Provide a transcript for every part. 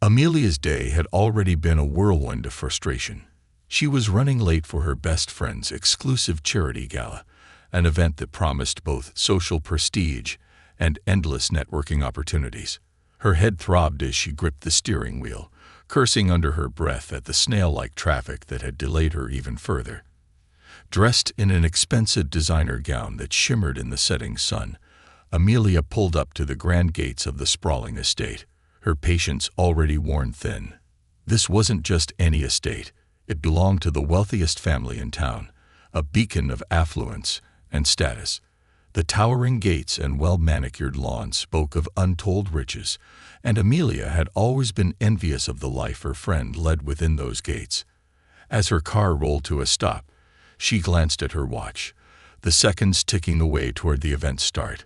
Amelia's day had already been a whirlwind of frustration. She was running late for her best friend's exclusive charity gala, an event that promised both social prestige and endless networking opportunities. Her head throbbed as she gripped the steering wheel, cursing under her breath at the snail-like traffic that had delayed her even further. Dressed in an expensive designer gown that shimmered in the setting sun, Amelia pulled up to the grand gates of the sprawling estate, her patience already worn thin. This wasn't just any estate. It belonged to the wealthiest family in town, a beacon of affluence and status. The towering gates and well-manicured lawns spoke of untold riches, and Amelia had always been envious of the life her friend led within those gates. As her car rolled to a stop, she glanced at her watch, the seconds ticking away toward the event's start.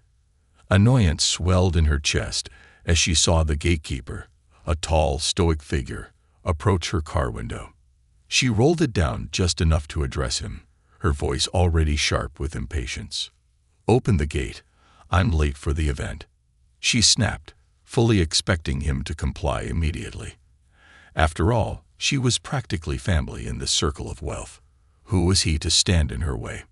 Annoyance swelled in her chest as she saw the gatekeeper, a tall, stoic figure, approach her car window. She rolled it down just enough to address him, her voice already sharp with impatience. "Open the gate. I'm late for the event," she snapped, fully expecting him to comply immediately. After all, she was practically family in this circle of wealth. Who was he to stand in her way?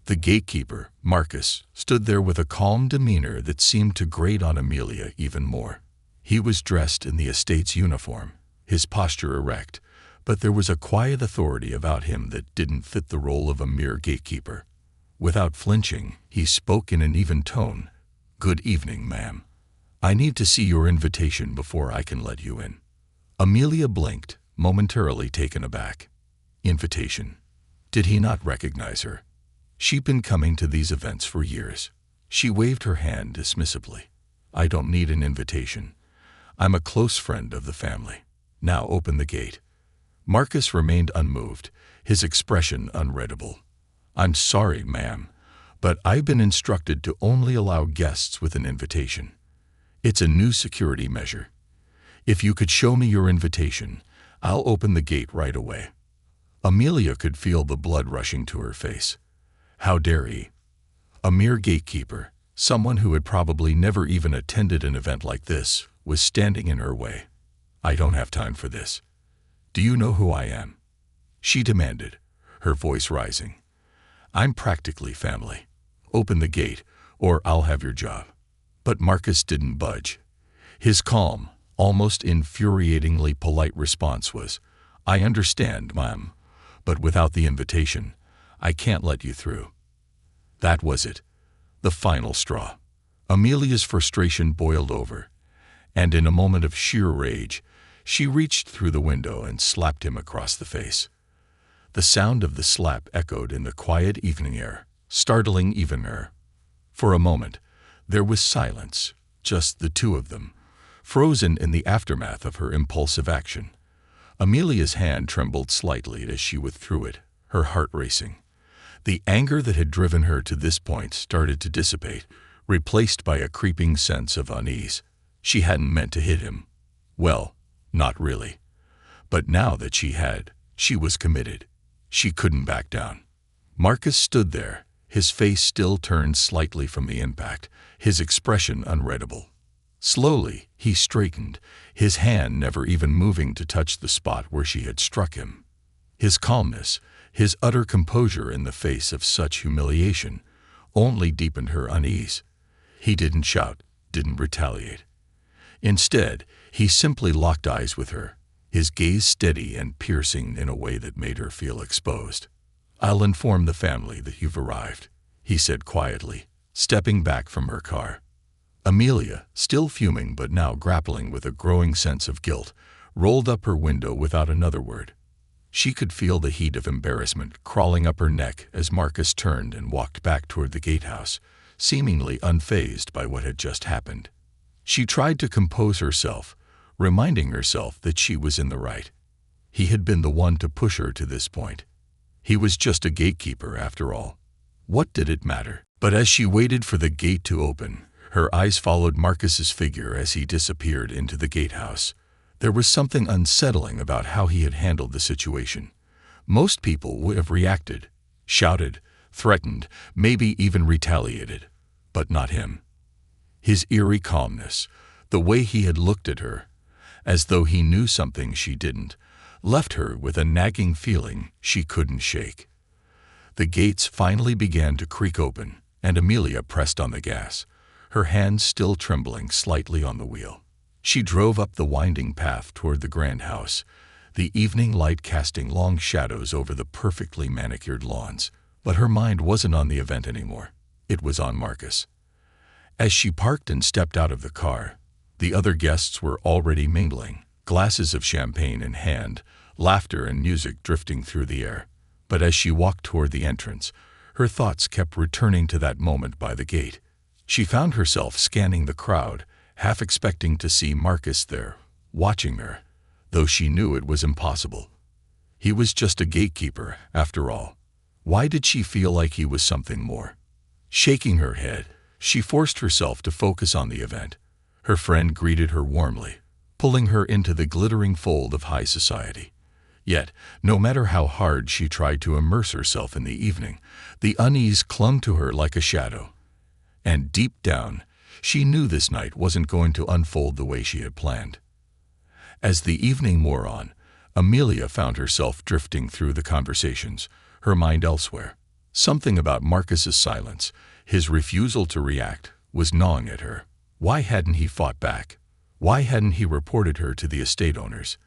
The gatekeeper, Marcus, stood there with a calm demeanor that seemed to grate on Amelia even more. He was dressed in the estate's uniform, his posture erect, but there was a quiet authority about him that didn't fit the role of a mere gatekeeper. Without flinching, he spoke in an even tone. "Good evening, ma'am. I need to see your invitation before I can let you in." Amelia blinked, momentarily taken aback. Invitation? Did he not recognize her? She'd been coming to these events for years. She waved her hand dismissively. "I don't need an invitation. I'm a close friend of the family. Now open the gate." Marcus remained unmoved, his expression unreadable. "I'm sorry, ma'am, but I've been instructed to only allow guests with an invitation. It's a new security measure. If you could show me your invitation, I'll open the gate right away." Amelia could feel the blood rushing to her face. How dare he? A mere gatekeeper, someone who had probably never even attended an event like this, was standing in her way. "I don't have time for this. Do you know who I am?" she demanded, her voice rising. "I'm practically family. Open the gate, or I'll have your job." But Marcus didn't budge. His calm, almost infuriatingly polite response was, "I understand, ma'am, but without the invitation, I can't let you through." That was it, the final straw. Amelia's frustration boiled over, and in a moment of sheer rage, she reached through the window and slapped him across the face. The sound of the slap echoed in the quiet evening air, startling even her. For a moment, there was silence, just the two of them, frozen in the aftermath of her impulsive action. Amelia's hand trembled slightly as she withdrew it, her heart racing. The anger that had driven her to this point started to dissipate, replaced by a creeping sense of unease. She hadn't meant to hit him. Well, not really. But now that she had, she was committed. She couldn't back down. Marcus stood there, his face still turned slightly from the impact, his expression unreadable. Slowly, he straightened, his hand never even moving to touch the spot where she had struck him. His calmness, his utter composure in the face of such humiliation, only deepened her unease. He didn't shout, didn't retaliate. Instead, he simply locked eyes with her, his gaze steady and piercing in a way that made her feel exposed. "I'll inform the family that you've arrived," he said quietly, stepping back from her car. Amelia, still fuming but now grappling with a growing sense of guilt, rolled up her window without another word. She could feel the heat of embarrassment crawling up her neck as Marcus turned and walked back toward the gatehouse, seemingly unfazed by what had just happened. She tried to compose herself, reminding herself that she was in the right. He had been the one to push her to this point. He was just a gatekeeper after all. What did it matter? But as she waited for the gate to open, her eyes followed Marcus's figure as he disappeared into the gatehouse. There was something unsettling about how he had handled the situation. Most people would have reacted, shouted, threatened, maybe even retaliated, but not him. His eerie calmness, the way he had looked at her, as though he knew something she didn't, left her with a nagging feeling she couldn't shake. The gates finally began to creak open, and Amelia pressed on the gas, her hands still trembling slightly on the wheel. She drove up the winding path toward the grand house, the evening light casting long shadows over the perfectly manicured lawns. But her mind wasn't on the event anymore. It was on Marcus. As she parked and stepped out of the car, the other guests were already mingling, glasses of champagne in hand, laughter and music drifting through the air. But as she walked toward the entrance, her thoughts kept returning to that moment by the gate. She found herself scanning the crowd, half expecting to see Marcus there, watching her, though she knew it was impossible. He was just a gatekeeper, after all. Why did she feel like he was something more? Shaking her head, she forced herself to focus on the event. Her friend greeted her warmly, pulling her into the glittering fold of high society. Yet, no matter how hard she tried to immerse herself in the evening, the unease clung to her like a shadow. And deep down, she knew this night wasn't going to unfold the way she had planned. As the evening wore on, Amelia found herself drifting through the conversations, her mind elsewhere. Something about Marcus's silence, his refusal to react, was gnawing at her. Why hadn't he fought back? Why hadn't he reported her to the estate owners?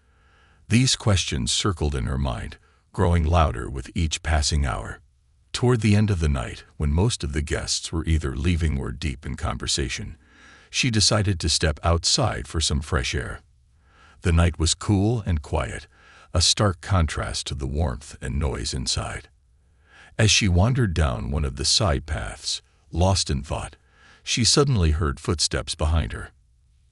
These questions circled in her mind, growing louder with each passing hour. Toward the end of the night, when most of the guests were either leaving or deep in conversation, she decided to step outside for some fresh air. The night was cool and quiet, a stark contrast to the warmth and noise inside. As she wandered down one of the side paths, lost in thought, she suddenly heard footsteps behind her.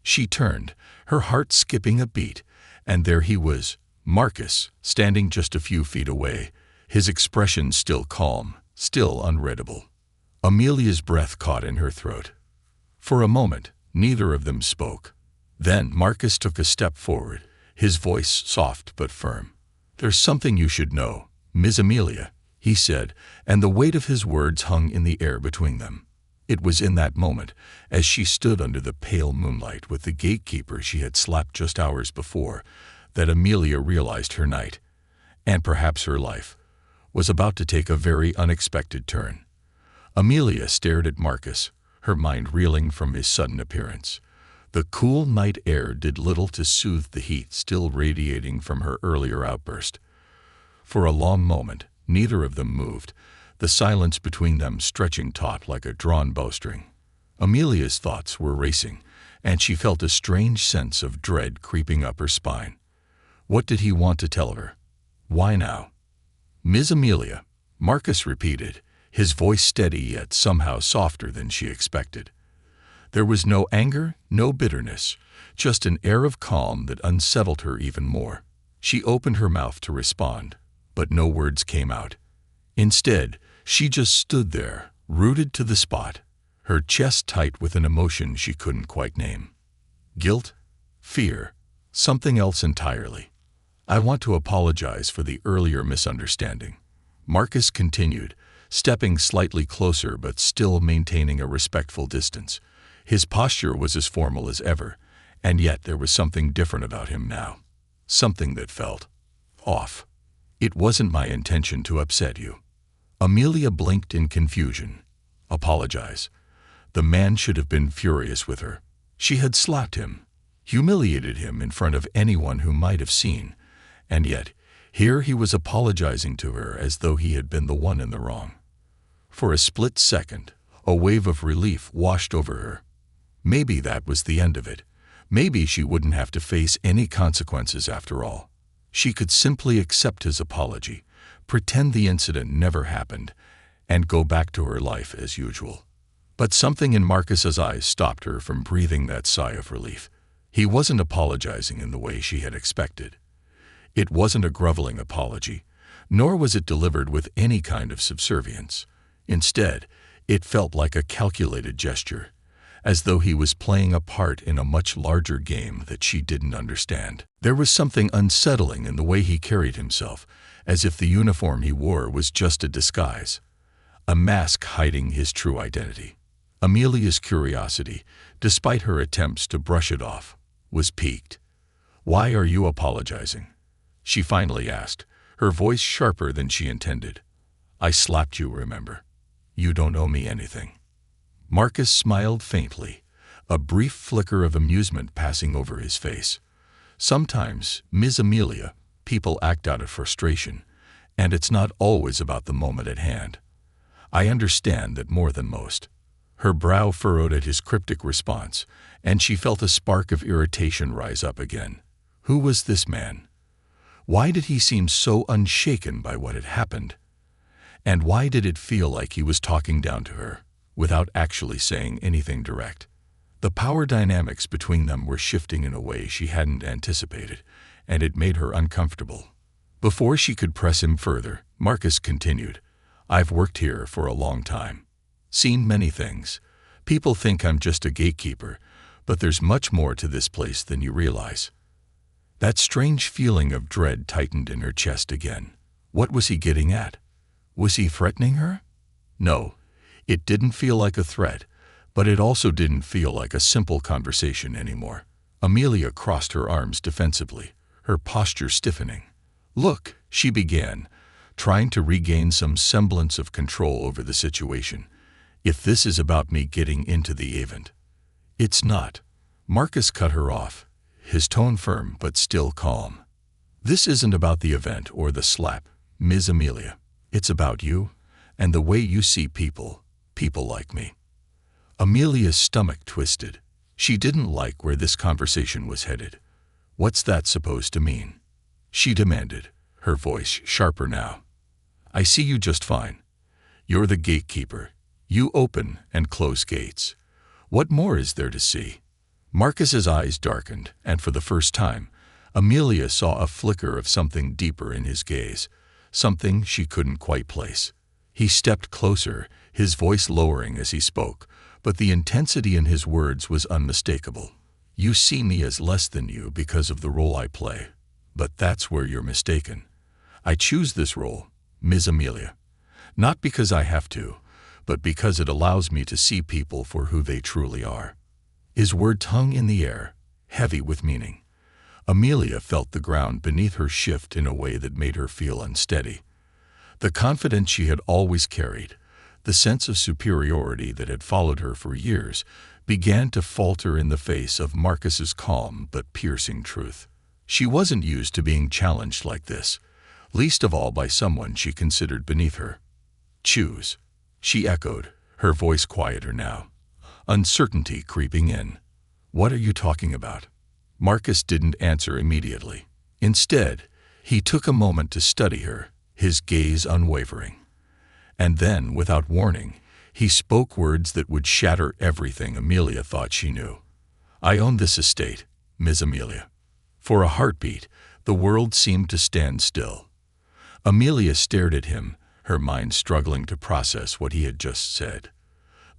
She turned, her heart skipping a beat, and there he was, Marcus, standing just a few feet away, his expression still calm, still unreadable. Amelia's breath caught in her throat. For a moment, neither of them spoke. Then Marcus took a step forward, his voice soft but firm. "There's something you should know, Miss Amelia," he said, and the weight of his words hung in the air between them. It was in that moment, as she stood under the pale moonlight with the gatekeeper she had slapped just hours before, that Amelia realized her night, and perhaps her life, was about to take a very unexpected turn. Amelia stared at Marcus, her mind reeling from his sudden appearance. The cool night air did little to soothe the heat still radiating from her earlier outburst. For a long moment, neither of them moved, the silence between them stretching taut like a drawn bowstring. Amelia's thoughts were racing, and she felt a strange sense of dread creeping up her spine. What did he want to tell her? Why now? "Miss Amelia," Marcus repeated, his voice steady yet somehow softer than she expected. There was no anger, no bitterness, just an air of calm that unsettled her even more. She opened her mouth to respond, but no words came out. Instead, she just stood there, rooted to the spot, her chest tight with an emotion she couldn't quite name. Guilt? Fear? Something else entirely. "I want to apologize for the earlier misunderstanding," Marcus continued, stepping slightly closer but still maintaining a respectful distance. His posture was as formal as ever, and yet there was something different about him now. Something that felt off. "It wasn't my intention to upset you." Amelia blinked in confusion. Apologize. The man should have been furious with her. She had slapped him, humiliated him in front of anyone who might have seen, and yet here he was apologizing to her as though he had been the one in the wrong. For a split second, a wave of relief washed over her. Maybe that was the end of it. Maybe she wouldn't have to face any consequences after all. She could simply accept his apology, pretend the incident never happened, and go back to her life as usual. But something in Marcus's eyes stopped her from breathing that sigh of relief. He wasn't apologizing in the way she had expected. It wasn't a groveling apology, nor was it delivered with any kind of subservience. Instead, it felt like a calculated gesture, as though he was playing a part in a much larger game that she didn't understand. There was something unsettling in the way he carried himself, as if the uniform he wore was just a disguise, a mask hiding his true identity. Amelia's curiosity, despite her attempts to brush it off, was piqued. "Why are you apologizing?" she finally asked, her voice sharper than she intended. "I slapped you, remember? You don't owe me anything." Marcus smiled faintly, a brief flicker of amusement passing over his face. "Sometimes, Ms. Amelia, people act out of frustration, and it's not always about the moment at hand. I understand that more than most." Her brow furrowed at his cryptic response, and she felt a spark of irritation rise up again. Who was this man? Why did he seem so unshaken by what had happened? And why did it feel like he was talking down to her, without actually saying anything direct? The power dynamics between them were shifting in a way she hadn't anticipated, and it made her uncomfortable. Before she could press him further, Marcus continued, "I've worked here for a long time. Seen many things. People think I'm just a gatekeeper, but there's much more to this place than you realize." That strange feeling of dread tightened in her chest again. What was he getting at? Was he threatening her? No, it didn't feel like a threat, but it also didn't feel like a simple conversation anymore. Amelia crossed her arms defensively, her posture stiffening. "Look," she began, trying to regain some semblance of control over the situation. "If this is about me getting into the event." "It's not." Marcus cut her off, his tone firm but still calm. "This isn't about the event or the slap, Ms. Amelia. It's about you and the way you see people like me." Amelia's stomach twisted. She didn't like where this conversation was headed. "What's that supposed to mean?" she demanded, her voice sharper now. "I see you just fine. You're the gatekeeper. You open and close gates. What more is there to see?" Marcus's eyes darkened, and for the first time, Amelia saw a flicker of something deeper in his gaze, something she couldn't quite place. He stepped closer, his voice lowering as he spoke, but the intensity in his words was unmistakable. "You see me as less than you because of the role I play, but that's where you're mistaken. I choose this role, Ms. Amelia, not because I have to, but because it allows me to see people for who they truly are." His words hung in the air, heavy with meaning. Amelia felt the ground beneath her shift in a way that made her feel unsteady. The confidence she had always carried, the sense of superiority that had followed her for years, began to falter in the face of Marcus's calm but piercing truth. She wasn't used to being challenged like this, least of all by someone she considered beneath her. "Choose," she echoed, her voice quieter now, uncertainty creeping in. "What are you talking about?" Marcus didn't answer immediately. Instead, he took a moment to study her, his gaze unwavering. And then, without warning, he spoke words that would shatter everything Amelia thought she knew. "I own this estate, Ms. Amelia." For a heartbeat, the world seemed to stand still. Amelia stared at him, her mind struggling to process what he had just said.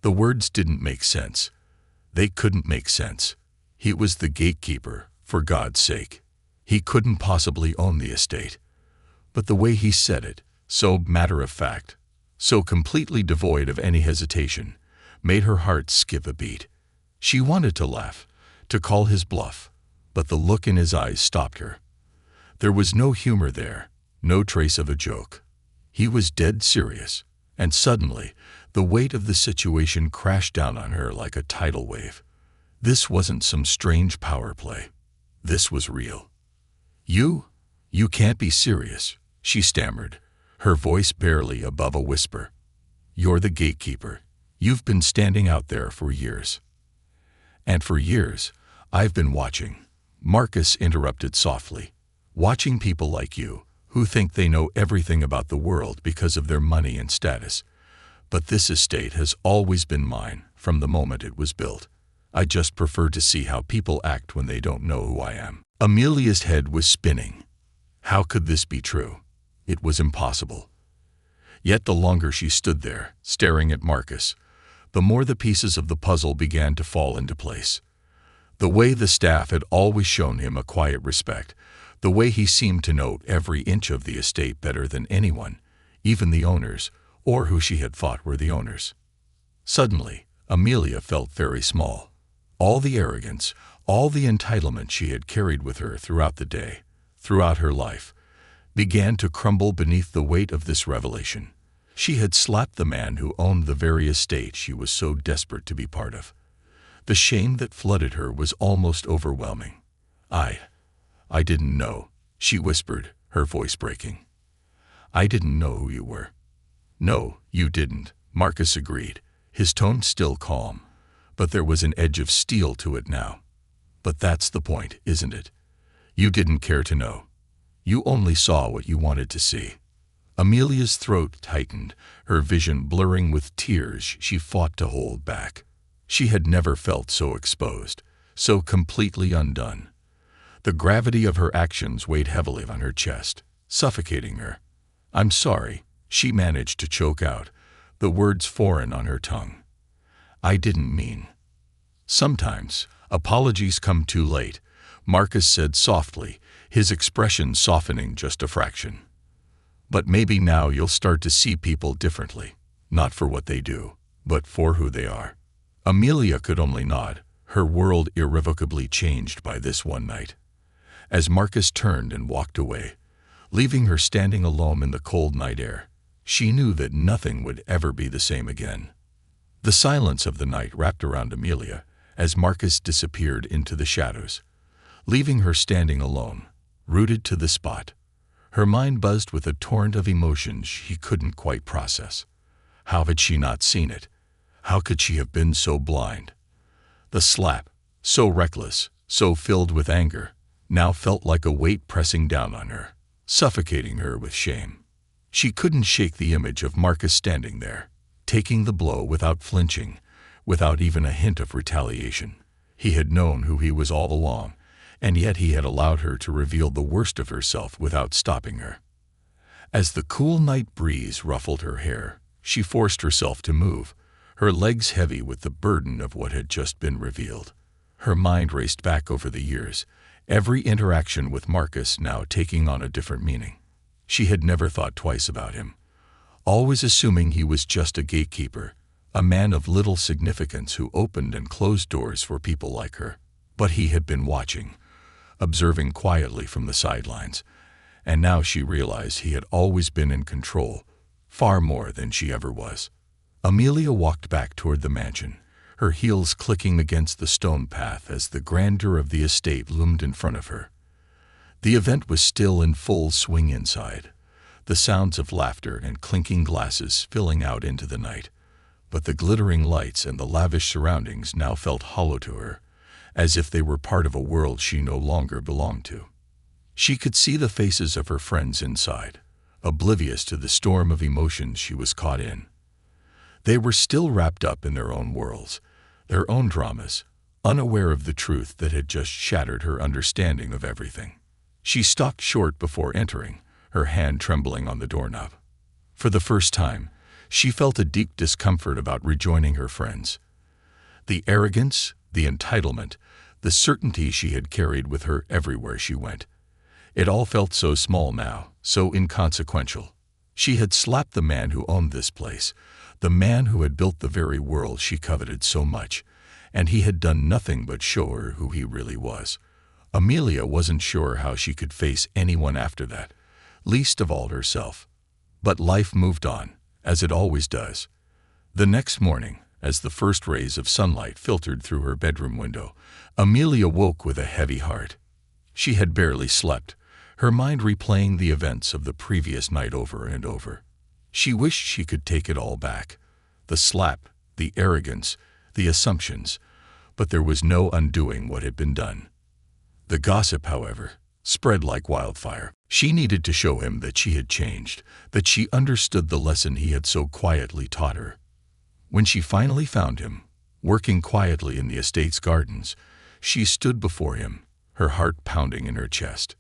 The words didn't make sense. They couldn't make sense. He was the gatekeeper, for God's sake. He couldn't possibly own the estate. But the way he said it, so matter-of-fact, so completely devoid of any hesitation, made her heart skip a beat. She wanted to laugh, to call his bluff, but the look in his eyes stopped her. There was no humor there, no trace of a joke. He was dead serious, and suddenly, the weight of the situation crashed down on her like a tidal wave. This wasn't some strange power play. This was real. You can't be serious," she stammered, her voice barely above a whisper. "You're the gatekeeper. You've been standing out there for years." "And for years, I've been watching," Marcus interrupted softly. "Watching people like you, who think they know everything about the world because of their money and status. But this estate has always been mine from the moment it was built. I just prefer to see how people act when they don't know who I am." Amelia's head was spinning. How could this be true? It was impossible. Yet the longer she stood there, staring at Marcus, the more the pieces of the puzzle began to fall into place. The way the staff had always shown him a quiet respect, the way he seemed to know every inch of the estate better than anyone, even the owners, or who she had thought were the owners. Suddenly, Amelia felt very small. All the arrogance, All the entitlement she had carried with her throughout the day, throughout her life, began to crumble beneath the weight of this revelation. She had slapped the man who owned the very estate she was so desperate to be part of. The shame that flooded her was almost overwhelming. I didn't know," she whispered, her voice breaking. "I didn't know who you were." "No, you didn't," Marcus agreed, his tone still calm, but there was an edge of steel to it now. "But that's the point, isn't it? You didn't care to know. You only saw what you wanted to see." Amelia's throat tightened, her vision blurring with tears she fought to hold back. She had never felt so exposed, so completely undone. The gravity of her actions weighed heavily on her chest, suffocating her. "I'm sorry," she managed to choke out, the words foreign on her tongue. "I didn't mean." "Sometimes apologies come too late," Marcus said softly, his expression softening just a fraction. "But maybe now you'll start to see people differently, not for what they do, but for who they are." Amelia could only nod, her world irrevocably changed by this one night. As Marcus turned and walked away, leaving her standing alone in the cold night air, she knew that nothing would ever be the same again. The silence of the night wrapped around Amelia as Marcus disappeared into the shadows, leaving her standing alone, rooted to the spot. Her mind buzzed with a torrent of emotions she couldn't quite process. How had she not seen it? How could she have been so blind? The slap, so reckless, so filled with anger, now felt like a weight pressing down on her, suffocating her with shame. She couldn't shake the image of Marcus standing there, taking the blow without flinching, without even a hint of retaliation. He had known who he was all along, and yet he had allowed her to reveal the worst of herself without stopping her. As the cool night breeze ruffled her hair, she forced herself to move, her legs heavy with the burden of what had just been revealed. Her mind raced back over the years, every interaction with Marcus now taking on a different meaning. She had never thought twice about him, always assuming he was just a gatekeeper, a man of little significance who opened and closed doors for people like her. But he had been watching, observing quietly from the sidelines, and now she realized he had always been in control, far more than she ever was. Amelia walked back toward the mansion, her heels clicking against the stone path as the grandeur of the estate loomed in front of her. The event was still in full swing inside, the sounds of laughter and clinking glasses filling out into the night, but the glittering lights and the lavish surroundings now felt hollow to her, as if they were part of a world she no longer belonged to. She could see the faces of her friends inside, oblivious to the storm of emotions she was caught in. They were still wrapped up in their own worlds, their own dramas, unaware of the truth that had just shattered her understanding of everything. She stopped short before entering, her hand trembling on the doorknob. For the first time, she felt a deep discomfort about rejoining her friends. The arrogance, the entitlement, the certainty she had carried with her everywhere she went. It all felt so small now, so inconsequential. She had slapped the man who owned this place, the man who had built the very world she coveted so much, and he had done nothing but show her who he really was. Amelia wasn't sure how she could face anyone after that, least of all herself. But life moved on, as it always does. The next morning, as the first rays of sunlight filtered through her bedroom window, Amelia woke with a heavy heart. She had barely slept, her mind replaying the events of the previous night over and over. She wished she could take it all back, the slap, the arrogance, the assumptions, but there was no undoing what had been done. The gossip, however, spread like wildfire. She needed to show him that she had changed, that she understood the lesson he had so quietly taught her. When she finally found him, working quietly in the estate's gardens, she stood before him, her heart pounding in her chest.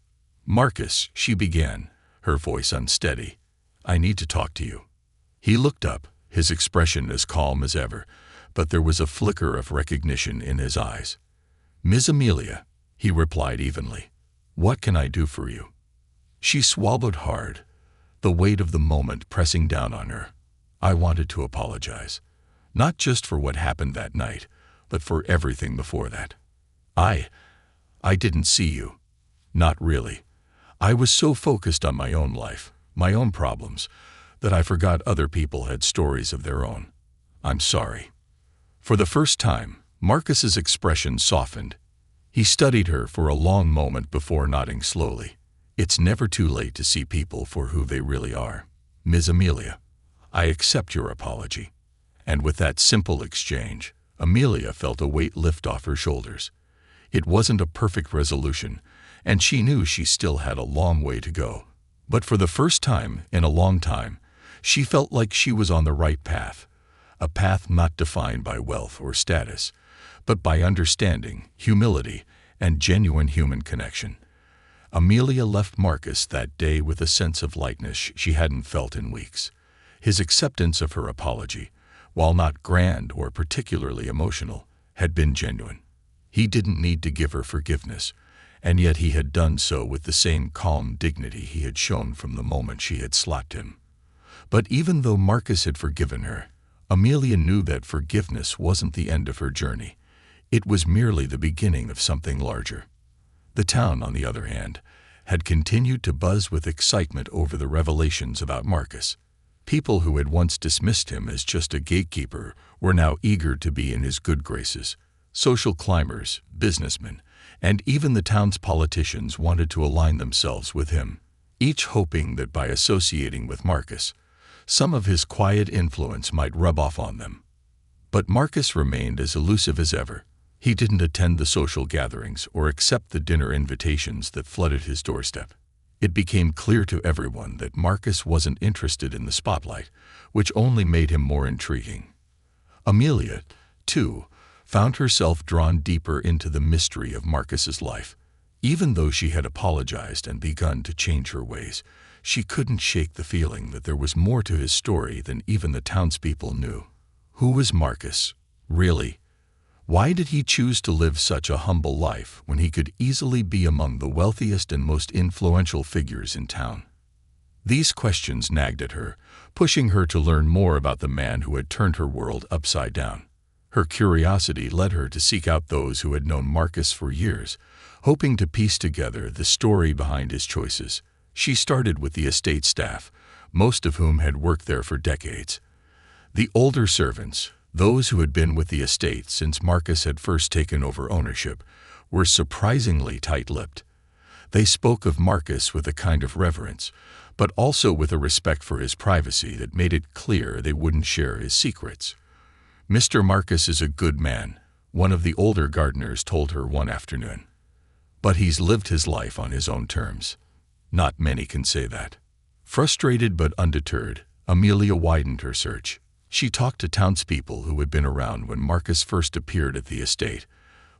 "Marcus," she began, her voice unsteady, "I need to talk to you." He looked up, his expression as calm as ever, but there was a flicker of recognition in his eyes. "Miss Amelia," he replied evenly, "what can I do for you?" She swallowed hard, the weight of the moment pressing down on her. "I wanted to apologize, not just for what happened that night, but for everything before that. I didn't see you. Not really. I was so focused on my own life, my own problems, that I forgot other people had stories of their own. I'm sorry." For the first time, Marcus's expression softened. He studied her for a long moment before nodding slowly. "It's never too late to see people for who they really are. Ms. Amelia, I accept your apology." And with that simple exchange, Amelia felt a weight lift off her shoulders. It wasn't a perfect resolution, and she knew she still had a long way to go. But for the first time in a long time, she felt like she was on the right path, a path not defined by wealth or status, but by understanding, humility, and genuine human connection. Amelia left Marcus that day with a sense of lightness she hadn't felt in weeks. His acceptance of her apology, while not grand or particularly emotional, had been genuine. He didn't need to give her forgiveness, and yet he had done so with the same calm dignity he had shown from the moment she had slapped him. But even though Marcus had forgiven her, Amelia knew that forgiveness wasn't the end of her journey. It was merely the beginning of something larger. The town, on the other hand, had continued to buzz with excitement over the revelations about Marcus. People who had once dismissed him as just a gatekeeper were now eager to be in his good graces. Social climbers, businessmen, and even the town's politicians wanted to align themselves with him, each hoping that by associating with Marcus, some of his quiet influence might rub off on them. But Marcus remained as elusive as ever. He didn't attend the social gatherings or accept the dinner invitations that flooded his doorstep. It became clear to everyone that Marcus wasn't interested in the spotlight, which only made him more intriguing. Amelia, too, found herself drawn deeper into the mystery of Marcus's life. Even though she had apologized and begun to change her ways, she couldn't shake the feeling that there was more to his story than even the townspeople knew. Who was Marcus, really? Why did he choose to live such a humble life when he could easily be among the wealthiest and most influential figures in town? These questions nagged at her, pushing her to learn more about the man who had turned her world upside down. Her curiosity led her to seek out those who had known Marcus for years, hoping to piece together the story behind his choices. She started with the estate staff, most of whom had worked there for decades. The older servants, those who had been with the estate since Marcus had first taken over ownership, were surprisingly tight-lipped. They spoke of Marcus with a kind of reverence, but also with a respect for his privacy that made it clear they wouldn't share his secrets. "Mr. Marcus is a good man," one of the older gardeners told her one afternoon. "But he's lived his life on his own terms. Not many can say that." Frustrated but undeterred, Amelia widened her search. She talked to townspeople who had been around when Marcus first appeared at the estate,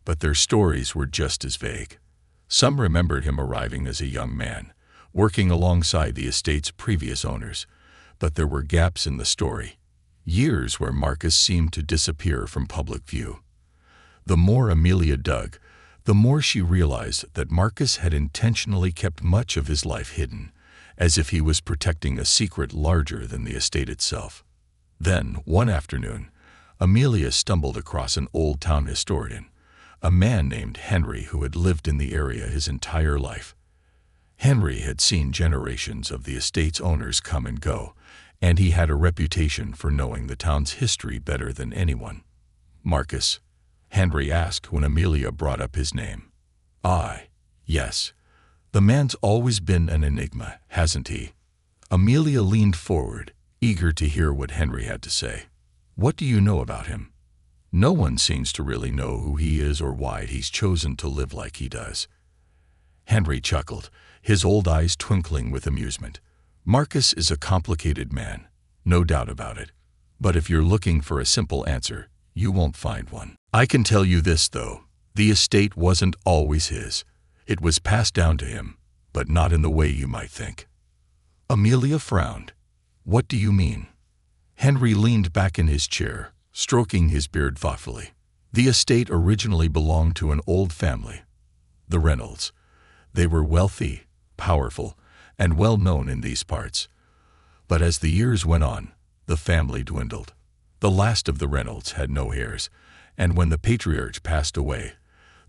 but their stories were just as vague. Some remembered him arriving as a young man, working alongside the estate's previous owners, but there were gaps in the story, years where Marcus seemed to disappear from public view. The more Amelia dug, the more she realized that Marcus had intentionally kept much of his life hidden, as if he was protecting a secret larger than the estate itself. Then, one afternoon, Amelia stumbled across an old town historian, a man named Henry who had lived in the area his entire life. Henry had seen generations of the estate's owners come and go, and he had a reputation for knowing the town's history better than anyone. "Marcus?" Henry asked when Amelia brought up his name. Yes. The man's always been an enigma, hasn't he?" Amelia leaned forward, eager to hear what Henry had to say. "What do you know about him?" "No one seems to really know who he is or why he's chosen to live like he does." Henry chuckled, his old eyes twinkling with amusement. "Marcus is a complicated man, no doubt about it. But if you're looking for a simple answer, you won't find one. I can tell you this, though. The estate wasn't always his. It was passed down to him, but not in the way you might think." Amelia frowned. "What do you mean?" Henry leaned back in his chair, stroking his beard thoughtfully. "The estate originally belonged to an old family, the Reynolds. They were wealthy, powerful, and well known in these parts. But as the years went on, the family dwindled. The last of the Reynolds had no heirs, and when the patriarch passed away,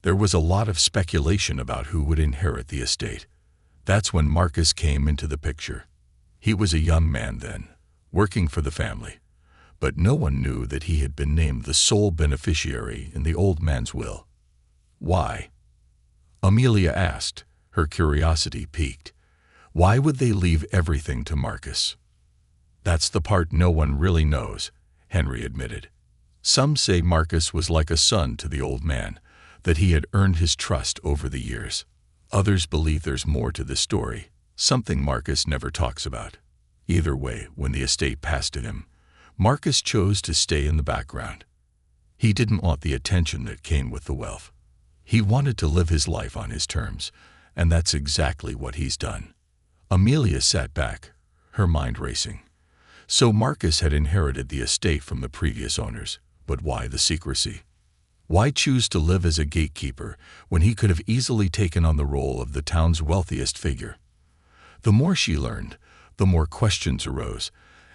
There was a lot of speculation about who would inherit the estate. That's when Marcus came into the picture. He was a young man then, working for the family, but no one knew that he had been named the sole beneficiary in the old man's will. Why? Amelia asked, her curiosity piqued. Why would they leave everything to Marcus? That's the part no one really knows, Henry admitted. Some say Marcus was like a son to the old man, that he had earned his trust over the years. Others believe there's more to this story, something Marcus never talks about. Either way, when the estate passed to him, Marcus chose to stay in the background. He didn't want the attention that came with the wealth. He wanted to live his life on his terms, and that's exactly what he's done. Amelia sat back, her mind racing. So Marcus had inherited the estate from the previous owners, but why the secrecy? Why choose to live as a gatekeeper when he could have easily taken on the role of the town's wealthiest figure? The more she learned, the more questions arose,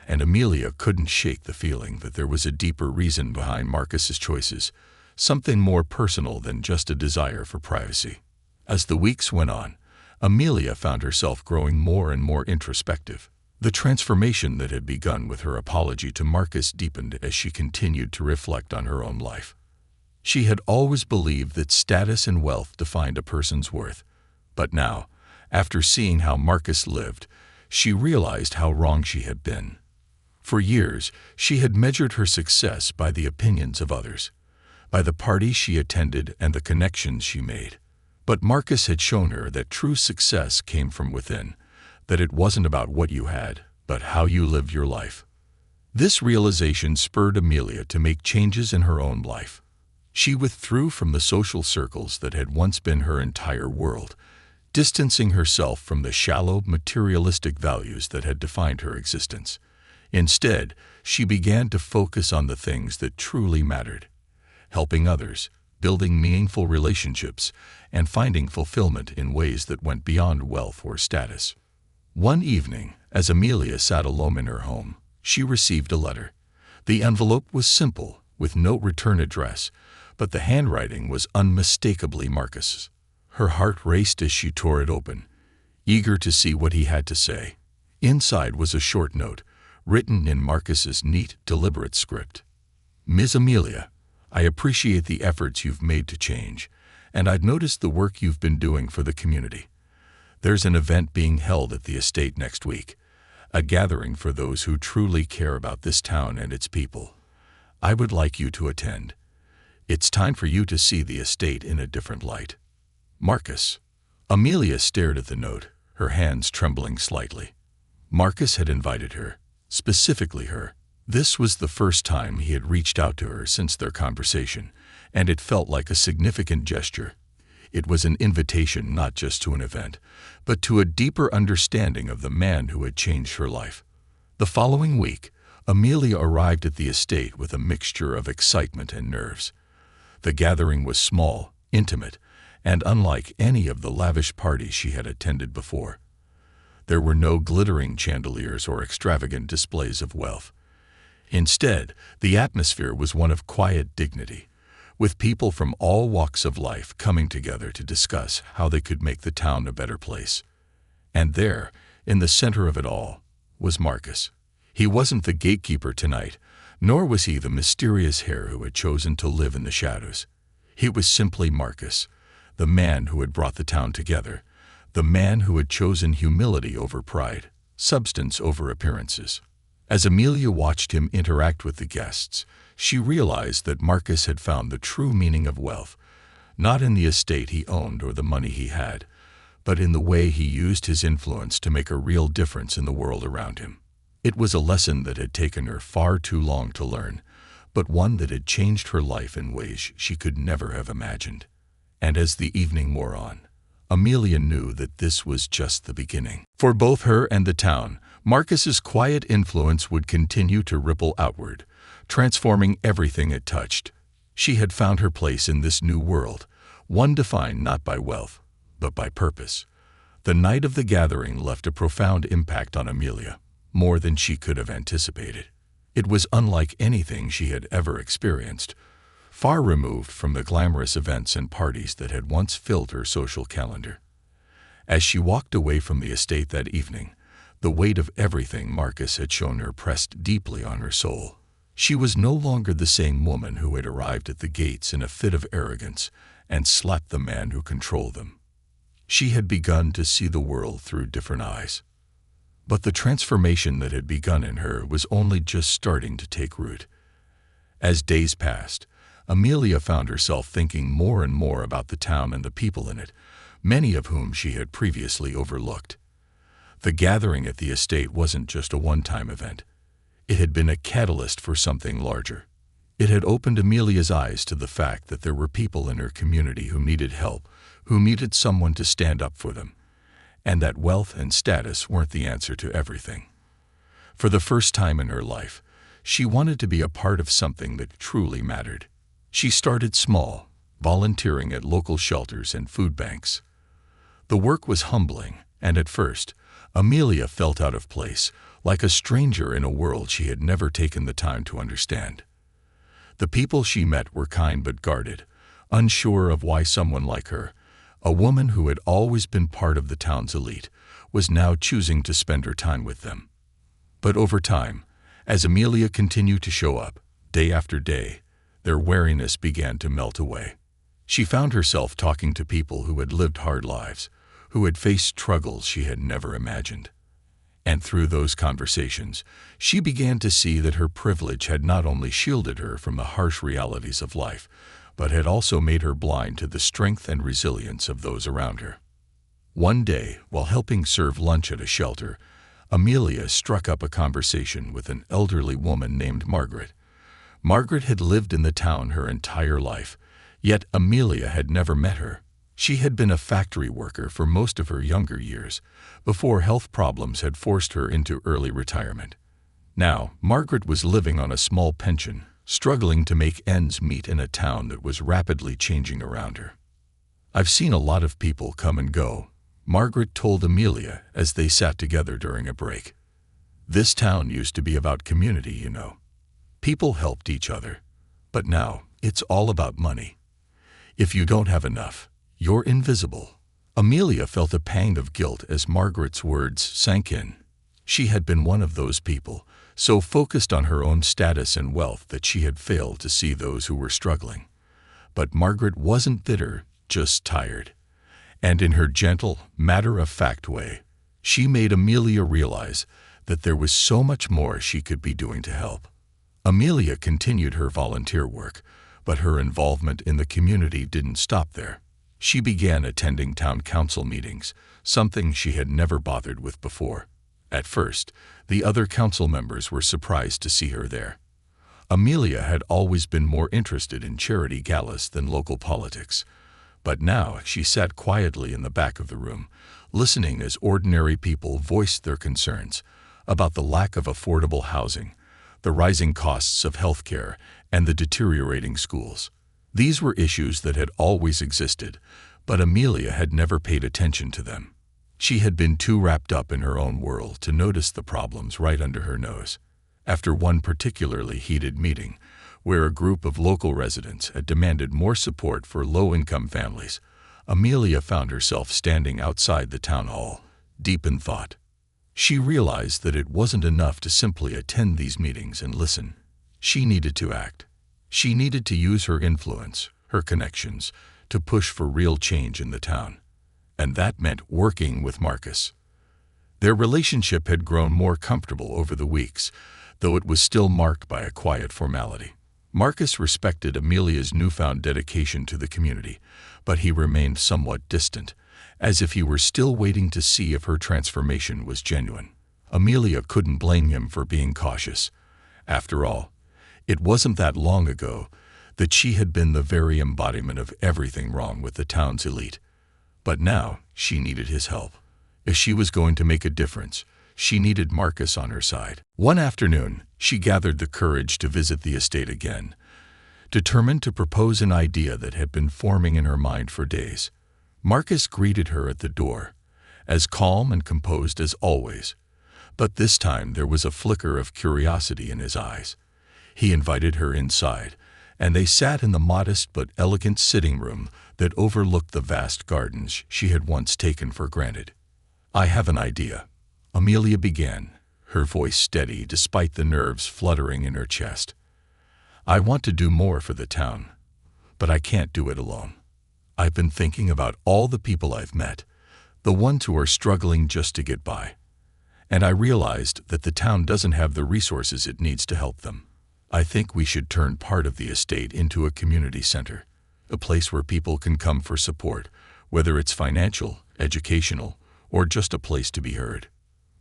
and Amelia couldn't shake the feeling that there was a deeper reason behind Marcus's choices, something more personal than just a desire for privacy. As the weeks went on, Amelia found herself growing more and more introspective. The transformation that had begun with her apology to Marcus deepened as she continued to reflect on her own life. She had always believed that status and wealth defined a person's worth, but now, after seeing how Marcus lived, she realized how wrong she had been. For years, she had measured her success by the opinions of others, by the parties she attended and the connections she made. But Marcus had shown her that true success came from within, that it wasn't about what you had, but how you lived your life. This realization spurred Amelia to make changes in her own life. She withdrew from the social circles that had once been her entire world, distancing herself from the shallow, materialistic values that had defined her existence. Instead, she began to focus on the things that truly mattered: helping others, building meaningful relationships, and finding fulfillment in ways that went beyond wealth or status. One evening, as Amelia sat alone in her home, she received a letter. The envelope was simple, with no return address, but the handwriting was unmistakably Marcus's. Her heart raced as she tore it open, eager to see what he had to say. Inside was a short note, written in Marcus's neat, deliberate script. Ms. Amelia, I appreciate the efforts you've made to change, and I've noticed the work you've been doing for the community. There's an event being held at the estate next week, a gathering for those who truly care about this town and its people. I would like you to attend. It's time for you to see the estate in a different light. Marcus. Amelia stared at the note, her hands trembling slightly. Marcus had invited her, specifically her. This was the first time he had reached out to her since their conversation, and it felt like a significant gesture. It was an invitation not just to an event, but to a deeper understanding of the man who had changed her life. The following week, Amelia arrived at the estate with a mixture of excitement and nerves. The gathering was small, intimate, and unlike any of the lavish parties she had attended before. There were no glittering chandeliers or extravagant displays of wealth. Instead, the atmosphere was one of quiet dignity, with people from all walks of life coming together to discuss how they could make the town a better place. And there, in the center of it all, was Marcus. He wasn't the gatekeeper tonight, nor was he the mysterious hare who had chosen to live in the shadows. He was simply Marcus, the man who had brought the town together, the man who had chosen humility over pride, substance over appearances. As Amelia watched him interact with the guests, she realized that Marcus had found the true meaning of wealth, not in the estate he owned or the money he had, but in the way he used his influence to make a real difference in the world around him. It was a lesson that had taken her far too long to learn, but one that had changed her life in ways she could never have imagined. And as the evening wore on, Amelia knew that this was just the beginning. For both her and the town, Marcus's quiet influence would continue to ripple outward, transforming everything it touched. She had found her place in this new world, one defined not by wealth, but by purpose. The night of the gathering left a profound impact on Amelia, more than she could have anticipated. It was unlike anything she had ever experienced. far removed from the glamorous events and parties that had once filled her social calendar. As she walked away from the estate that evening, the weight of everything Marcus had shown her pressed deeply on her soul. She was no longer the same woman who had arrived at the gates in a fit of arrogance and slapped the man who controlled them. She had begun to see the world through different eyes. But the transformation that had begun in her was only just starting to take root. As days passed, Amelia found herself thinking more and more about the town and the people in it, many of whom she had previously overlooked. The gathering at the estate wasn't just a one-time event. It had been a catalyst for something larger. It had opened Amelia's eyes to the fact that there were people in her community who needed help, who needed someone to stand up for them, and that wealth and status weren't the answer to everything. For the first time in her life, she wanted to be a part of something that truly mattered. She started small, volunteering at local shelters and food banks. The work was humbling, and at first, Amelia felt out of place, like a stranger in a world she had never taken the time to understand. The people she met were kind but guarded, unsure of why someone like her, a woman who had always been part of the town's elite, was now choosing to spend her time with them. But over time, as Amelia continued to show up, day after day, their wariness began to melt away. She found herself talking to people who had lived hard lives, who had faced struggles she had never imagined. And through those conversations, she began to see that her privilege had not only shielded her from the harsh realities of life, but had also made her blind to the strength and resilience of those around her. One day, while helping serve lunch at a shelter, Amelia struck up a conversation with an elderly woman named Margaret. Margaret had lived in the town her entire life, yet Amelia had never met her. She had been a factory worker for most of her younger years, before health problems had forced her into early retirement. Now, Margaret was living on a small pension, struggling to make ends meet in a town that was rapidly changing around her. "I've seen a lot of people come and go," Margaret told Amelia as they sat together during a break. "This town used to be about community, you know. People helped each other. But now, it's all about money. If you don't have enough, you're invisible." Amelia felt a pang of guilt as Margaret's words sank in. She had been one of those people, so focused on her own status and wealth that she had failed to see those who were struggling. But Margaret wasn't bitter, just tired. And in her gentle, matter-of-fact way, she made Amelia realize that there was so much more she could be doing to help. Amelia continued her volunteer work, but her involvement in the community didn't stop there. She began attending town council meetings, something she had never bothered with before. At first, the other council members were surprised to see her there. Amelia had always been more interested in charity galas than local politics, but now she sat quietly in the back of the room, listening as ordinary people voiced their concerns about the lack of affordable housing, the rising costs of healthcare, and the deteriorating schools. These were issues that had always existed, but Amelia had never paid attention to them. She had been too wrapped up in her own world to notice the problems right under her nose. After one particularly heated meeting, where a group of local residents had demanded more support for low-income families, Amelia found herself standing outside the town hall, deep in thought. She realized that it wasn't enough to simply attend these meetings and listen. She needed to act. She needed to use her influence, her connections, to push for real change in the town. And that meant working with Marcus. Their relationship had grown more comfortable over the weeks, though it was still marked by a quiet formality. Marcus respected Amelia's newfound dedication to the community, but he remained somewhat distant, as if he were still waiting to see if her transformation was genuine. Amelia couldn't blame him for being cautious. After all, it wasn't that long ago that she had been the very embodiment of everything wrong with the town's elite. But now she needed his help. If she was going to make a difference, she needed Marcus on her side. One afternoon, she gathered the courage to visit the estate again, determined to propose an idea that had been forming in her mind for days. Marcus greeted her at the door, as calm and composed as always, but this time there was a flicker of curiosity in his eyes. He invited her inside, and they sat in the modest but elegant sitting room that overlooked the vast gardens she had once taken for granted. "I have an idea," Amelia began, her voice steady despite the nerves fluttering in her chest. "I want to do more for the town, but I can't do it alone. I've been thinking about all the people I've met, the ones who are struggling just to get by, and I realized that the town doesn't have the resources it needs to help them. I think we should turn part of the estate into a community center, a place where people can come for support, whether it's financial, educational, or just a place to be heard."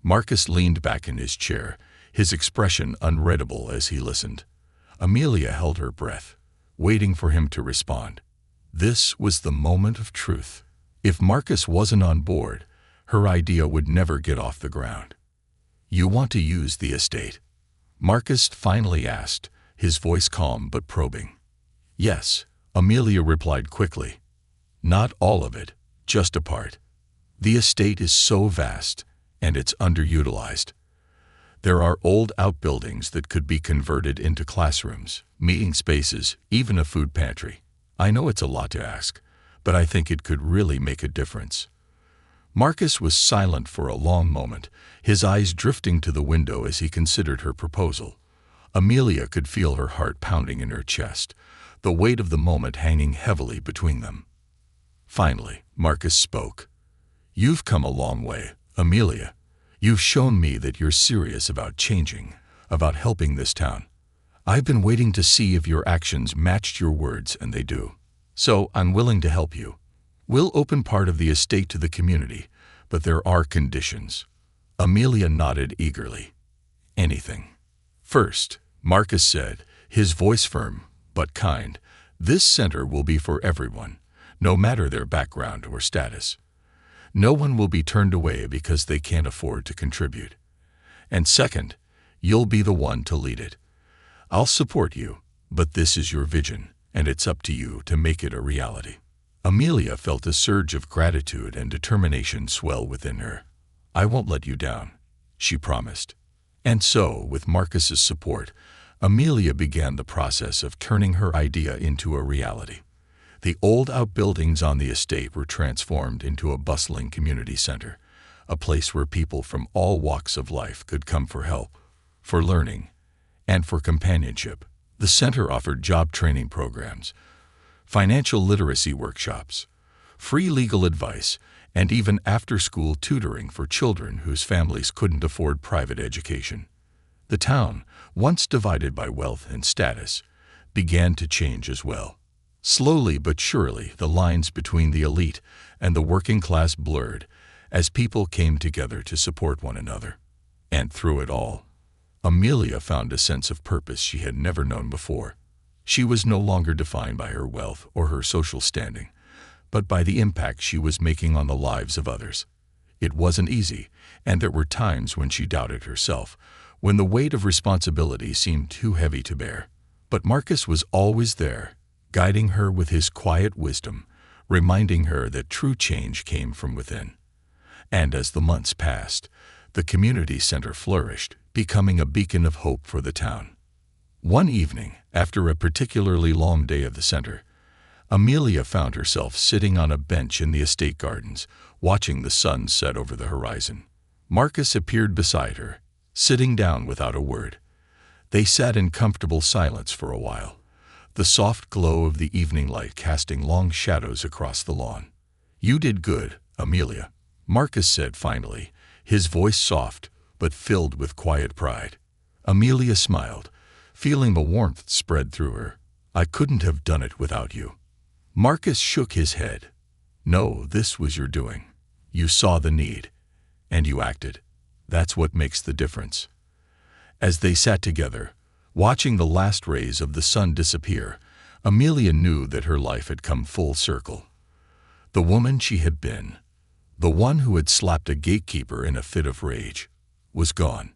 Marcus leaned back in his chair, his expression unreadable as he listened. Amelia held her breath, waiting for him to respond. This was the moment of truth. If Marcus wasn't on board, her idea would never get off the ground. "You want to use the estate?" Marcus finally asked, his voice calm but probing. "Yes," Amelia replied quickly. "Not all of it, just a part. The estate is so vast, and it's underutilized. There are old outbuildings that could be converted into classrooms, meeting spaces, even a food pantry. I know it's a lot to ask, but I think it could really make a difference." Marcus was silent for a long moment, his eyes drifting to the window as he considered her proposal. Amelia could feel her heart pounding in her chest, the weight of the moment hanging heavily between them. Finally, Marcus spoke. "You've come a long way, Amelia. You've shown me that you're serious about changing, about helping this town. I've been waiting to see if your actions matched your words, and they do. So I'm willing to help you. We'll open part of the estate to the community, but there are conditions." Amelia nodded eagerly. "Anything." "First," Marcus said, his voice firm but kind, "this center will be for everyone, no matter their background or status. No one will be turned away because they can't afford to contribute. And second, you'll be the one to lead it. I'll support you, but this is your vision, and it's up to you to make it a reality." Amelia felt a surge of gratitude and determination swell within her. "I won't let you down," she promised. And so, with Marcus's support, Amelia began the process of turning her idea into a reality. The old outbuildings on the estate were transformed into a bustling community center, a place where people from all walks of life could come for help, for learning, and for companionship. The center offered job training programs, financial literacy workshops, free legal advice, and even after-school tutoring for children whose families couldn't afford private education. The town, once divided by wealth and status, began to change as well. Slowly but surely, the lines between the elite and the working class blurred as people came together to support one another. And through it all, Amelia found a sense of purpose she had never known before. She was no longer defined by her wealth or her social standing, but by the impact she was making on the lives of others. It wasn't easy, and there were times when she doubted herself, when the weight of responsibility seemed too heavy to bear. But Marcus was always there, guiding her with his quiet wisdom, reminding her that true change came from within. And as the months passed, the community center flourished, becoming a beacon of hope for the town. One evening, after a particularly long day of the center, Amelia found herself sitting on a bench in the estate gardens, watching the sun set over the horizon. Marcus appeared beside her, sitting down without a word. They sat in comfortable silence for a while, the soft glow of the evening light casting long shadows across the lawn. "You did good, Amelia," Marcus said finally, his voice soft but filled with quiet pride. Amelia smiled, feeling the warmth spread through her. "I couldn't have done it without you." Marcus shook his head. "No, this was your doing. You saw the need, and you acted. That's what makes the difference." As they sat together, watching the last rays of the sun disappear, Amelia knew that her life had come full circle. The woman she had been, the one who had slapped a gatekeeper in a fit of rage, was gone.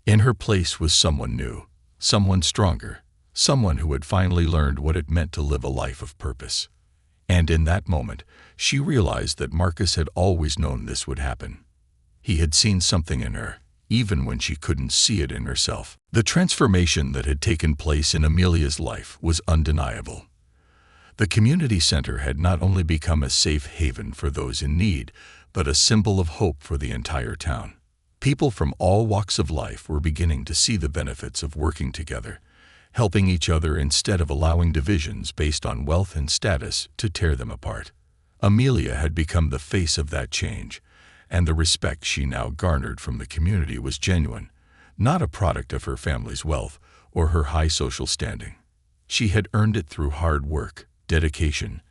In her place was someone new, someone stronger, someone who had finally learned what it meant to live a life of purpose. And in that moment, she realized that Marcus had always known this would happen. He had seen something in her, even when she couldn't see it in herself. The transformation that had taken place in Amelia's life was undeniable. The community center had not only become a safe haven for those in need, but a symbol of hope for the entire town. People from all walks of life were beginning to see the benefits of working together, helping each other instead of allowing divisions based on wealth and status to tear them apart. Amelia had become the face of that change, and the respect she now garnered from the community was genuine, not a product of her family's wealth or her high social standing. She had earned it through hard work, dedication,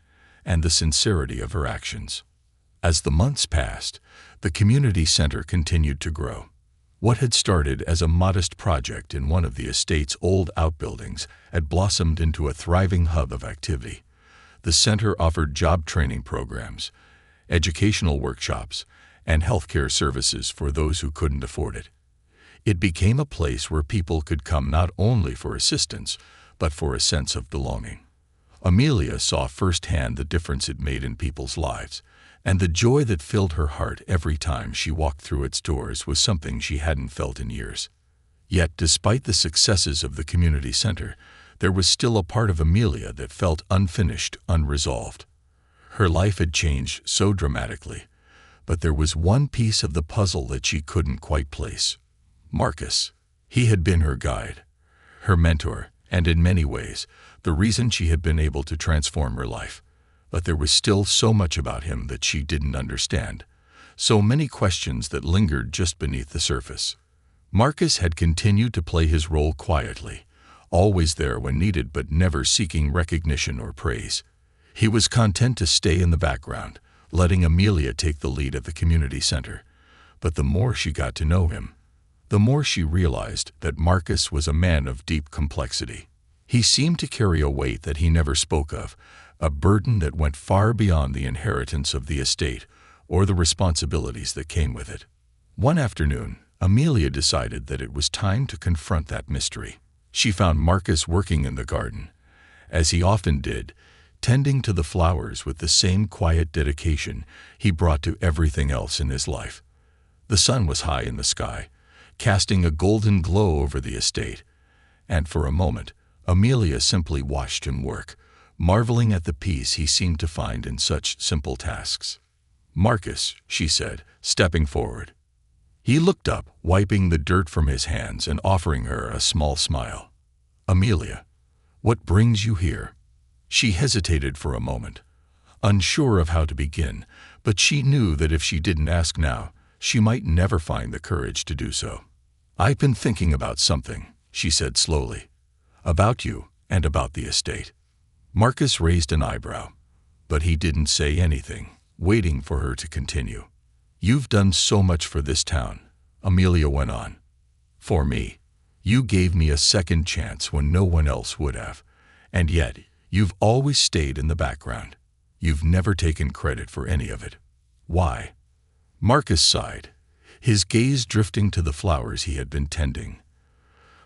and the sincerity of her actions. As the months passed, the community center continued to grow. What had started as a modest project in one of the estate's old outbuildings had blossomed into a thriving hub of activity. The center offered job training programs, educational workshops, and healthcare services for those who couldn't afford it. It became a place where people could come not only for assistance, but for a sense of belonging. Amelia saw firsthand the difference it made in people's lives, and the joy that filled her heart every time she walked through its doors was something she hadn't felt in years. Yet, despite the successes of the community center, there was still a part of Amelia that felt unfinished, unresolved. Her life had changed so dramatically, but there was one piece of the puzzle that she couldn't quite place. Marcus. He had been her guide, her mentor, and in many ways, the reason she had been able to transform her life. But there was still so much about him that she didn't understand, so many questions that lingered just beneath the surface. Marcus had continued to play his role quietly, always there when needed but never seeking recognition or praise. He was content to stay in the background, letting Amelia take the lead at the community center. But the more she got to know him, the more she realized that Marcus was a man of deep complexity. He seemed to carry a weight that he never spoke of, a burden that went far beyond the inheritance of the estate or the responsibilities that came with it. One afternoon, Amelia decided that it was time to confront that mystery. She found Marcus working in the garden, as he often did, tending to the flowers with the same quiet dedication he brought to everything else in his life. The sun was high in the sky, casting a golden glow over the estate, and for a moment, Amelia simply watched him work, marveling at the peace he seemed to find in such simple tasks. "Marcus," she said, stepping forward. He looked up, wiping the dirt from his hands and offering her a small smile. "Amelia, what brings you here?" She hesitated for a moment, unsure of how to begin, but she knew that if she didn't ask now, she might never find the courage to do so. "I've been thinking about something," she said slowly. "About you and about the estate." Marcus raised an eyebrow, but he didn't say anything, waiting for her to continue. "You've done so much for this town," Amelia went on. "For me. You gave me a second chance when no one else would have, and yet you've always stayed in the background. You've never taken credit for any of it. Why?" Marcus sighed, his gaze drifting to the flowers he had been tending.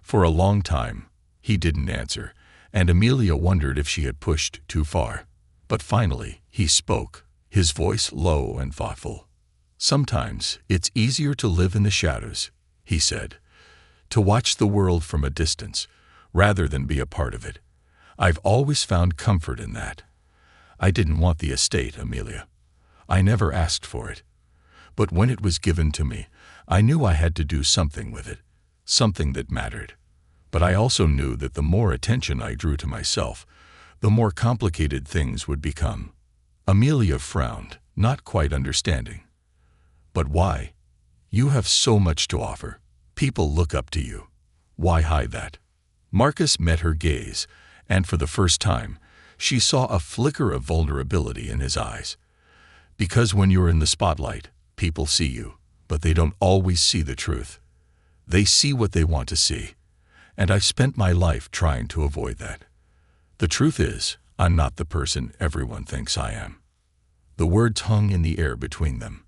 For a long time, he didn't answer, and Amelia wondered if she had pushed too far. But finally, he spoke, his voice low and thoughtful. "Sometimes it's easier to live in the shadows," he said, "to watch the world from a distance, rather than be a part of it. I've always found comfort in that. I didn't want the estate, Amelia. I never asked for it. But when it was given to me, I knew I had to do something with it, something that mattered. But I also knew that the more attention I drew to myself, the more complicated things would become." Amelia frowned, not quite understanding. "But why? You have so much to offer. People look up to you. Why hide that?" Marcus met her gaze, and for the first time, she saw a flicker of vulnerability in his eyes. "Because when you're in the spotlight, people see you, but they don't always see the truth. They see what they want to see, and I've spent my life trying to avoid that. The truth is, I'm not the person everyone thinks I am." The words hung in the air between them,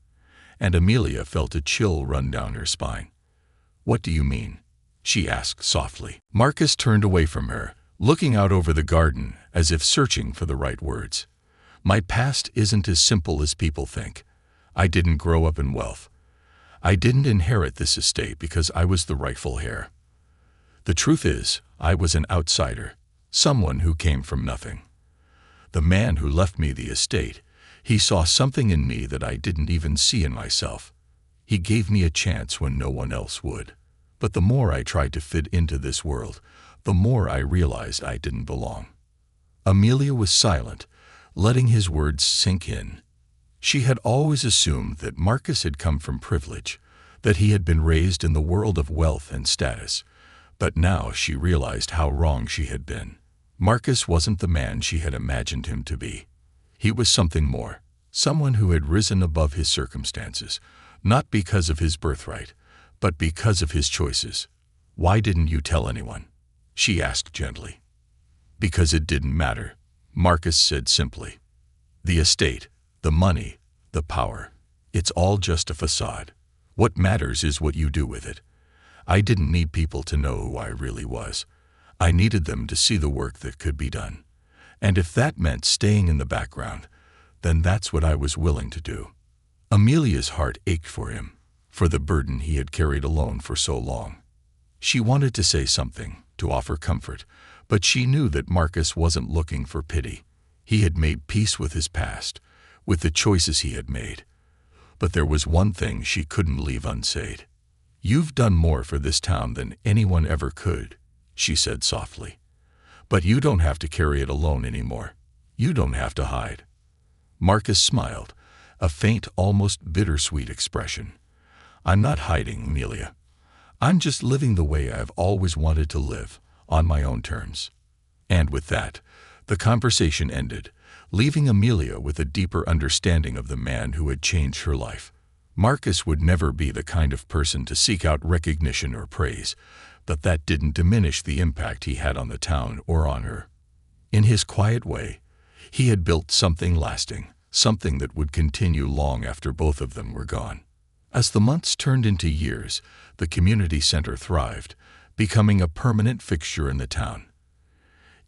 and Amelia felt a chill run down her spine. "What do you mean?" she asked softly. Marcus turned away from her, looking out over the garden as if searching for the right words. "My past isn't as simple as people think. I didn't grow up in wealth. I didn't inherit this estate because I was the rightful heir. The truth is, I was an outsider, someone who came from nothing. The man who left me the estate, he saw something in me that I didn't even see in myself. He gave me a chance when no one else would. But the more I tried to fit into this world, the more I realized I didn't belong. Amelia was silent, letting his words sink in. She had always assumed that Marcus had come from privilege, that he had been raised in the world of wealth and status. But now she realized how wrong she had been. Marcus wasn't the man she had imagined him to be. He was something more, someone who had risen above his circumstances, not because of his birthright, but because of his choices. "Why didn't you tell anyone?" she asked gently. "Because it didn't matter," Marcus said simply. "The estate, the money, the power, it's all just a facade. What matters is what you do with it. I didn't need people to know who I really was. I needed them to see the work that could be done. And if that meant staying in the background, then that's what I was willing to do." Amelia's heart ached for him, for the burden he had carried alone for so long. She wanted to say something, to offer comfort, but she knew that Marcus wasn't looking for pity. He had made peace with his past, with the choices he had made. But there was one thing she couldn't leave unsaid. "You've done more for this town than anyone ever could," she said softly. "But you don't have to carry it alone anymore. You don't have to hide." Marcus smiled, a faint, almost bittersweet expression. "I'm not hiding, Amelia. I'm just living the way I've always wanted to live, on my own terms." And with that, the conversation ended, leaving Amelia with a deeper understanding of the man who had changed her life. Marcus would never be the kind of person to seek out recognition or praise, but that didn't diminish the impact he had on the town or on her. In his quiet way, he had built something lasting, something that would continue long after both of them were gone. As the months turned into years, the community center thrived, becoming a permanent fixture in the town.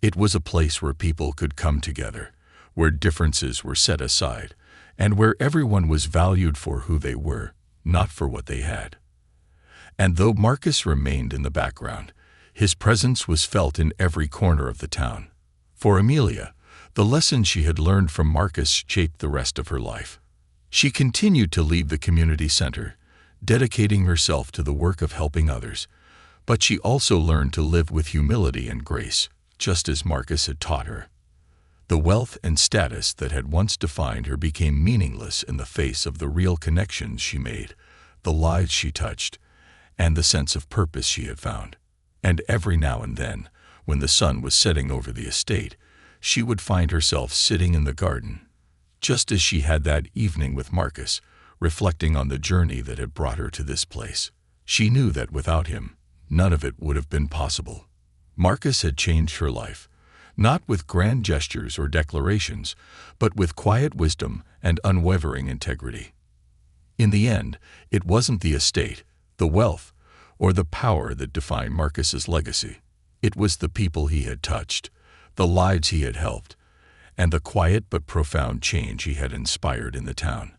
It was a place where people could come together, where differences were set aside, and where everyone was valued for who they were, not for what they had. And though Marcus remained in the background, his presence was felt in every corner of the town. For Amelia, the lessons she had learned from Marcus shaped the rest of her life. She continued to lead the community center, dedicating herself to the work of helping others, but she also learned to live with humility and grace, just as Marcus had taught her. The wealth and status that had once defined her became meaningless in the face of the real connections she made, the lives she touched, and the sense of purpose she had found. And every now and then, when the sun was setting over the estate, she would find herself sitting in the garden, just as she had that evening with Marcus, reflecting on the journey that had brought her to this place. She knew that without him, none of it would have been possible. Marcus had changed her life, not with grand gestures or declarations, but with quiet wisdom and unwavering integrity. In the end, it wasn't the estate, the wealth, or the power that defined Marcus's legacy. It was the people he had touched, the lives he had helped, and the quiet but profound change he had inspired in the town.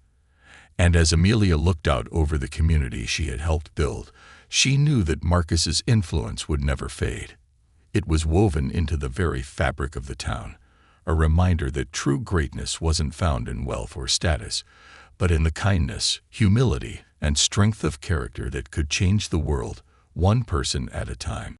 And as Amelia looked out over the community she had helped build, she knew that Marcus's influence would never fade. It was woven into the very fabric of the town, a reminder that true greatness wasn't found in wealth or status, but in the kindness, humility, and strength of character that could change the world, one person at a time.